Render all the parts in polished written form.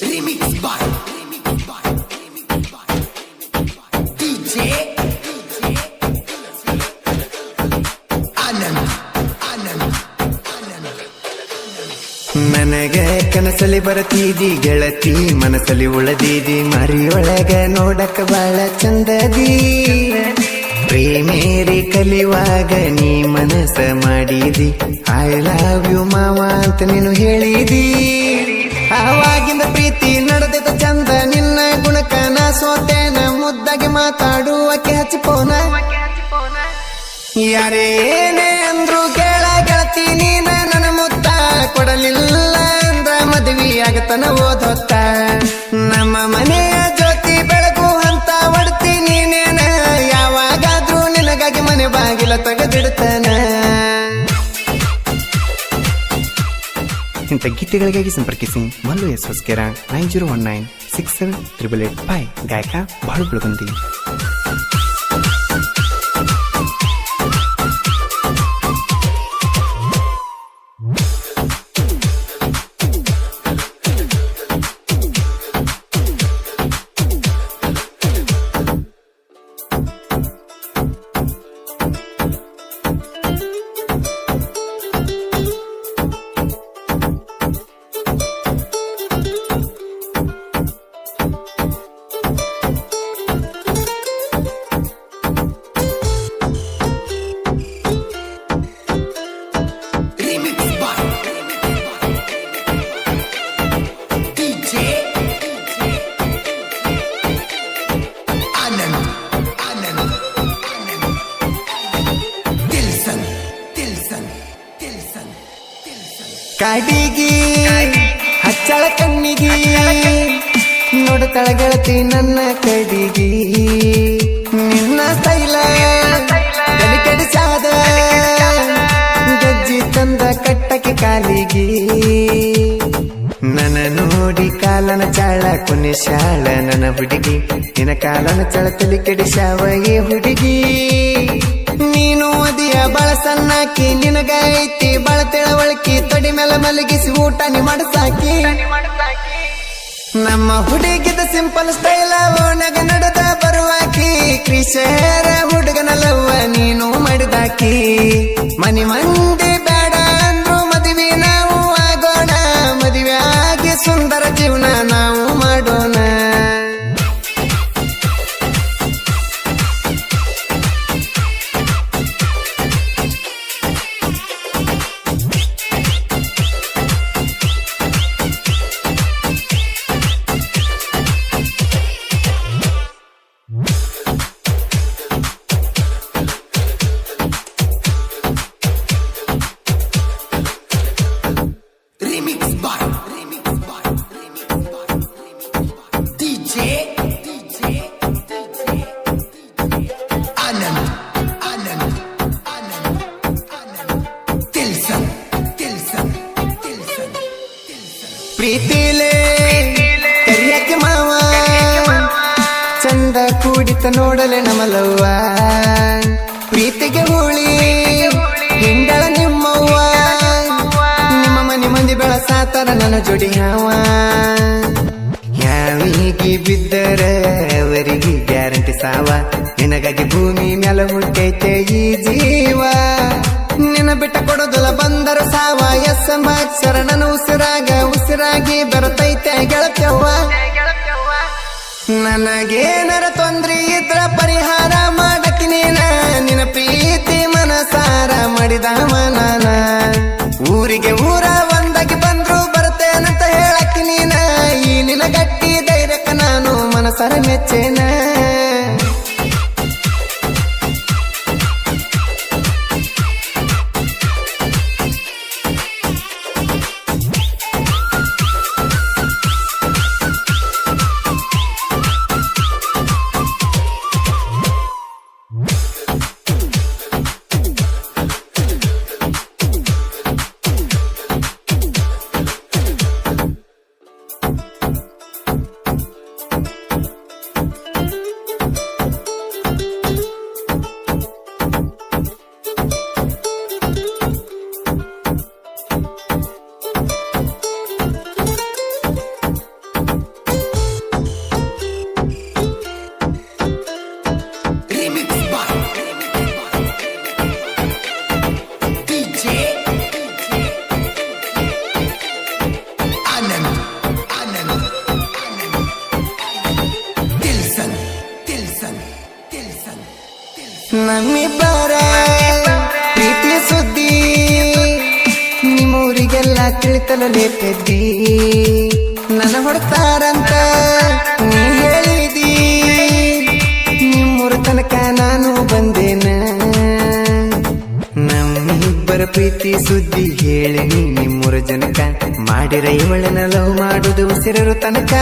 Remix by DJ Anand. ನನಗೆ ಕನಸಲಿ ಬರತೀದಿ ಗೆಳತಿ ಮನಸಲಿ ಉಳದೀದಿ ಮರಿಯೊಳಗ ನೋಡಕ ಬಾಳ ಚಂದದಿ ಪ್ರೇಮೇರಿ ಕಲಿವಾಗ ನೀ ಮನಸ ಮಾಡಿದಿ ಐ ಲವ್ ಯು ಮಾವ ಅಂತ ನೀನು ಹೇಳಿದಿ ಆವಾಗಿಂದ ಪ್ರೀತಿ ನಡೆದ ಚಂದ ನಿನ್ನ ಗುಣಕ ನಾ ಸೋತೇನ ಮುದ್ದಾಗಿ ಮಾತಾಡುವಕ್ಕೆ ಹಚ್ಚಿಪೋನ ಯಾರೇನೇ ಅಂದ್ರು ಗೆಳತಿ ನೀನ ನನ್ನ ಮುತ್ತ ಕೊಡಲಿಲ್ಲ ಅಂದ್ರ ಮದುವೆ ಆಗತನ ಓದೊತ್ತ ನಮ್ಮ ಮನೆಯ ಜ್ಯೋತಿ ಬೆಳಗು ಅಂತ ಒಡ್ತಿ ನೀನೇನ ಯಾವಾಗಾದ್ರೂ ನಿನಗಾಗಿ ಮನೆ ಬಾಗಿಲ ತೆಗೆದಿಡ್ತಾನ. ಇಂಥ ಗೀತೆಗಳಿಗಾಗಿ ಸಂಪರ್ಕಿಸಿ ಮಲ್ಲು ಎಸ್ ಹೊಸ್ಕೆರ 9019678885 ಗಾಯಕ ಬಾಳು Belagundi. Remix by DJ Anand. Tilson. ಕಾಡಿಗಿ ಹಚ್ಚಳ ಕಣ್ಣಿಗಿ ನೋಡುತ್ತಳ ಗೆಳತಿ ನನ್ನ ಕಡಿಗಿ ನಿನ್ನ ಸ್ಟೈಲ ಕೆಡಿಸಾದ ಗಜ್ಜಿ ತಂದ ಕಟ್ಟಕ್ಕೆ ಕಾಲಿಗಿ ನನ್ನ ನೋಡಿ ಕಾಲನ ಚಾಳ ಕೊನೆ ಶಾಳ ನನ್ನ ಹುಡುಗಿ ನಿನ್ನ ಕಾಲನ ಚಾಳ ತಲೆ ಕೆಡಿಸಾವ ಏ ಹುಡುಗಿ ನೀನು ಅದಿಯ ಬಾಳ ಸಣ್ಣಾಕಿ ನಿನಗೈತಿ ಬಾಳ ತಿಳವಳಕಿ ತೊಡಿ ಮೇಲೆ ಮಲಗಿಸಿ ಊಟ ನೀ ಮಾಡಸಾಕಿ ನಮ್ಮ ಹುಡುಗಿದ ಸಿಂಪಲ್ ಸ್ಟೈಲ ಓಣಗ ನಡೆದ ಬರುವಾಕಿ ಕ್ರಿಶರ ಹುಡುಗನ ಲವ್ವ ನೀನು ಮಾಡಿದಾಕಿ ಮನಿ ಮಂದಿ ಬೇಡ ಅಂದ್ರು ಮದುವೆ ನಾವು ಆಗೋಣ ಮದುವೆ ಆಗಿ ಸುಂದರ ಜೀವನ ನಾವು ಮಾಡೋಣ. Remix by DJ Anand. Tilson. ಪ್ರೀತಿಲೇ ಕರಿಯಕ್ಕೆ ಮಾವ ಚಂದ ಕೂಡಿತ ನೋಡಲೆ ನಮಲವ್ವ ಪ್ರೀತಿಗೆ ಹುಳಿ ಹಿಂಡಳ ನಿಮ್ಮವ್ವ ನಿಮ್ಮ ಮನೆ ಮಂದಿ ಬೆಳಸಾತರ ನನ್ನ ಜೋಡಿ ಹಾವ ಯಾವಿಗೆ ಬಿದ್ದರ ಅವರಿಗೆ ಗ್ಯಾರಂಟಿ ಸಾವ ನಿನಗಾಗಿ ಭೂಮಿ ಮ್ಯಾಲ ಹುಟ್ಟೈತೆ ಈ ಜೀವ ನಿನ್ನ ಬಿಟ್ಟ ಕೊಡೋದಲ್ಲ ಬಂದರು ಸಾವ ಎಸ್ ಎಂಬ ಅಕ್ಷರ ನನ್ನ ಉಸಿರಾಗಿ ಬರತೈತೆ ಗೆಳತ್ಯವ್ವ ನನಗೇನರ ತೊಂದ್ರೆ ಇದ್ರ ಪರಿಹಾರ ಮಾಡಕ್ಕೆ ನಿನ್ನ ಪ್ರೀತಿ ಮನಸಾರ ಮಾಡಿದ ಮನನ ಊರಿಗೆ ಊರ ಒಂದಾಗಿ ಬಂದ್ರು ಬರ್ತೇನಂತ ಹೇಳಕ್ಕೆ ನೀನ ಈ ನಿನ್ನ ಗಟ್ಟಿ ಧೈರ್ಯಕ್ಕ ನಾನು ಮನಸಾರ ಮೆಚ್ಚೇನ. ನಮ್ಮಿಬ್ಬರ ಪ್ರೀತಿ ಸುದ್ದಿ ನಿಮ್ಮೂರಿಗೆಲ್ಲ ತಿಳಿತಲೇ ಪೆದ್ದಿ ನನ್ನ ಹೊಡ್ತಾರಂತ ನೀ ಹೇಳಿದಿ ನಿಮ್ಮೂರ ತನಕ ನಾನು ಬಂದೇನ ನಮ್ಮಿಬ್ಬರ ಪ್ರೀತಿ ಸುದ್ದಿ ಹೇಳಿ ನಿಮ್ಮೂರ ಜನಕ ಮಾಡಿರ ಇವಳನ ಲವ್ ಮಾಡುದು ಉಸಿರರು ತನಕ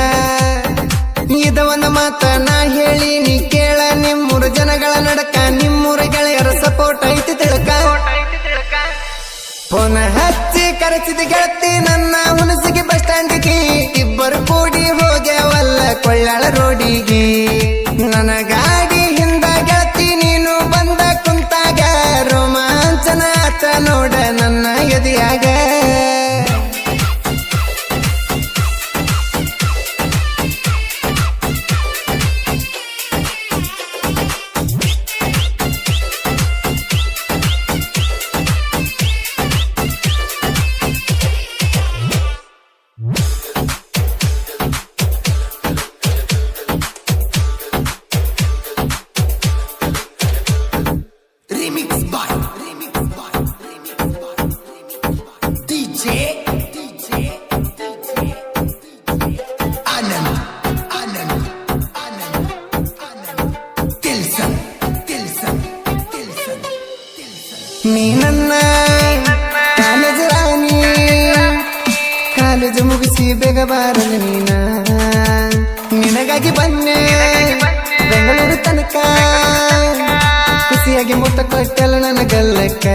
ಇದ ಒಂದು ಮಾತ ನಾ ಹೇಳಿ ನೀ ಕೇಳ ನಿಮ್ಮೂರ ಜನಗಳ ನಡಕ ನಿಮ್ಮೂರ ಗೆಳೆಯರ ಸಪೋರ್ಟ್ ಐತಿ ತಿಳಕ ಫೋನ್ ಹಚ್ಚಿ ಕರೆಸಿದ ಗೆಳತಿ ನನ್ನ ಹುಣಸಿಗೆ ಬಸ್ ಸ್ಟ್ಯಾಂಡಿಗೆ ಇಬ್ಬರು ಕೂಡಿ ಹೋಗ್ಯಾವಲ್ಲ ಕೊಳ್ಳಾಳ ರೋಡಿಗೆ ನನ್ನ ಗಾಡಿ ಹಿಂದ ಗೆಳತಿ ನೀನು ಬಂದ ಕುಂತಾಗ ರೋಮಾಂಚನ ಆತ ನೋಡ ನನ್ನ ಎದೆಯಾಗ Remix by DJ Anand Tilson ನೀ ನನ್ನ ಕಾಲೇಜ್ ರಾಣಿ ಕಾಲೇಜು ಮುಗಿಸಿ ಬೇಗ ಬಾರಲು ನೀನ ನಿನಗಾಗಿ ಬನ್ನೆ ಬೆಂಗಳೂರು ತನಕ ಖುಷಿಯಾಗಿ ಮುತ್ತ ಕೊಟ್ಟಲ್ಲ ನನ್ನ ಗಲ್ಲಕ್ಕ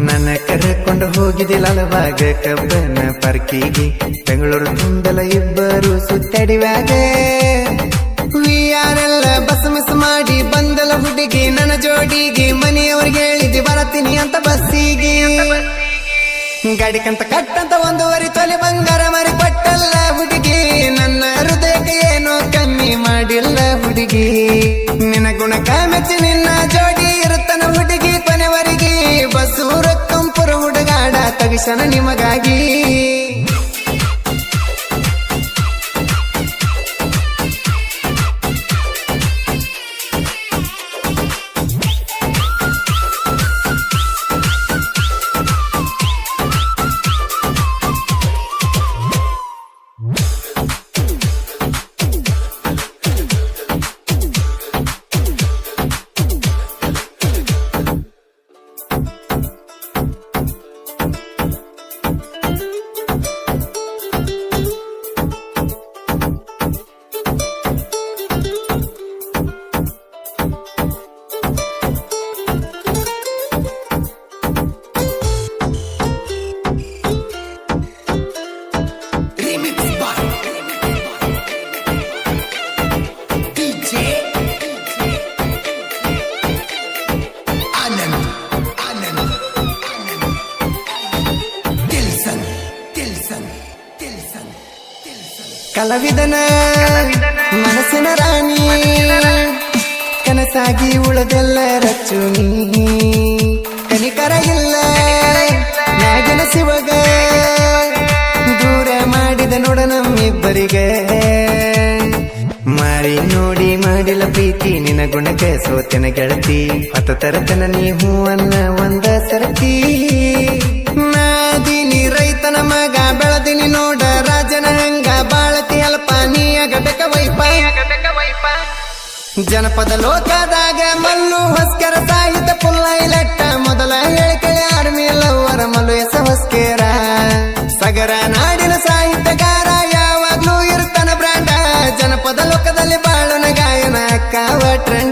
ನನ್ನ ಕರೆಕೊಂಡು ಹೋಗಿದ್ದಿಲ್ಲ ಅಲವಾಗ ಕಬ್ಬನ ಪಾರ್ಕಿಗೆ ಬೆಂಗಳೂರು ತುಂಬಲ ಇಬ್ಬರು ಸುತ್ತಾಡಿವಾಗ ಯಾರೆಲ್ಲ ಬಸ್ ಮಿಸ್ ಮಾಡಿ ಬಂದಲ ಹುಡುಗಿ ನನ್ನ ಜೋಡಿಗೆ ಮನೆಯವ್ರಿಗೆ ಹೇಳಿದ್ದಿ ಬರತೀನಿ ಅಂತ ಬಸ್ಸಿಗೆ ಗಾಡಿ ಕಂತ ಕಟ್ಟಂತ 1.5 ತೊಲೆ ಬಂಗಾರ ಮಾರಿ ಕೊಟ್ಟಲ್ಲ ಹುಡುಗಿ ನನ್ನ ಹೃದಯಕ್ಕೆ ಏನೋ ಕಮ್ಮಿ ಮಾಡಿಲ್ಲ ಹುಡುಗಿ ನಿನ್ನ ಗುಣಕ ಮೆಚ್ಚಿ ನಿನ್ನ ಜೋಡಿ ಇರುತ್ತನ ಹುಡುಗಿ ಕೊನೆವರೆಗೆ ಬಸೂರ ಕಂಪುರ ಹುಡುಗಾಡ ತಗಿಸನ ನಿಮಗಾಗಿ Remix by DJ Anand Tilson ಕಲಾವಿದನ ಮನಸ್ಸಿನ ರಾಣಿ ಕನಸಾಗಿ ಉಳದೆಲ್ಲ ರಚ್ಚು ನೀ ಕನಿಕರ ಇಲ್ಲ ನಾಗಿನ ಶಿವಗ ದೂರ ಮಾಡಿದ ನೋಡ ನಮ್ಮಿಬ್ಬರಿಗೆ ಮಾರಿ ನೋಡಿ ಮಾಡಿಲ್ಲ ಪ್ರೀತಿ ನಿನ್ನ ಗುಣಕ್ಕೆ ಸೋತೆನ ಗೆಳತಿ ಹೊತ್ತ ತರತನ ನೀ ಹೂವನ್ನ ಒಂದ ಸರತಿ ನಾದಿನಿ ರೈತನ ಮಗ ಬೆಳದಿನಿ ನೋಡ ರಾಜನ ಹಂಗ ಬಾಳತಿ ಅಲ್ಪ ನೀಯಗಬೇಕ ವೈಪ ಜನಪದ ಲೋಕದಾಗ ಮಲ್ಲು ಹೊಸ್ಕರ ಸಾಹಿತ್ಯ ಪುಲ್ಲ ಇಲೆಟ್ಟ ಮೊದಲ ಹೇಳಿಕೆಳೆ ಆರ್ಮಿ ಲವ್ವರ ಮಲ್ಲು ಎಸ ಹೊಸ್ಕೇರ ಸಗರ ನಾಡಿನ ಸಾಹಿತ್ಯಗಾರ ಯಾವಾಗ್ಲೂ ಇರ್ತಾನ ಬ್ರಾಂಡ ಜನಪದ ಲೋಕದಲ್ಲಿ ಬಾಳುನ ಗಾಯನ ಕಾವ ಟ್ರೆಂಡ್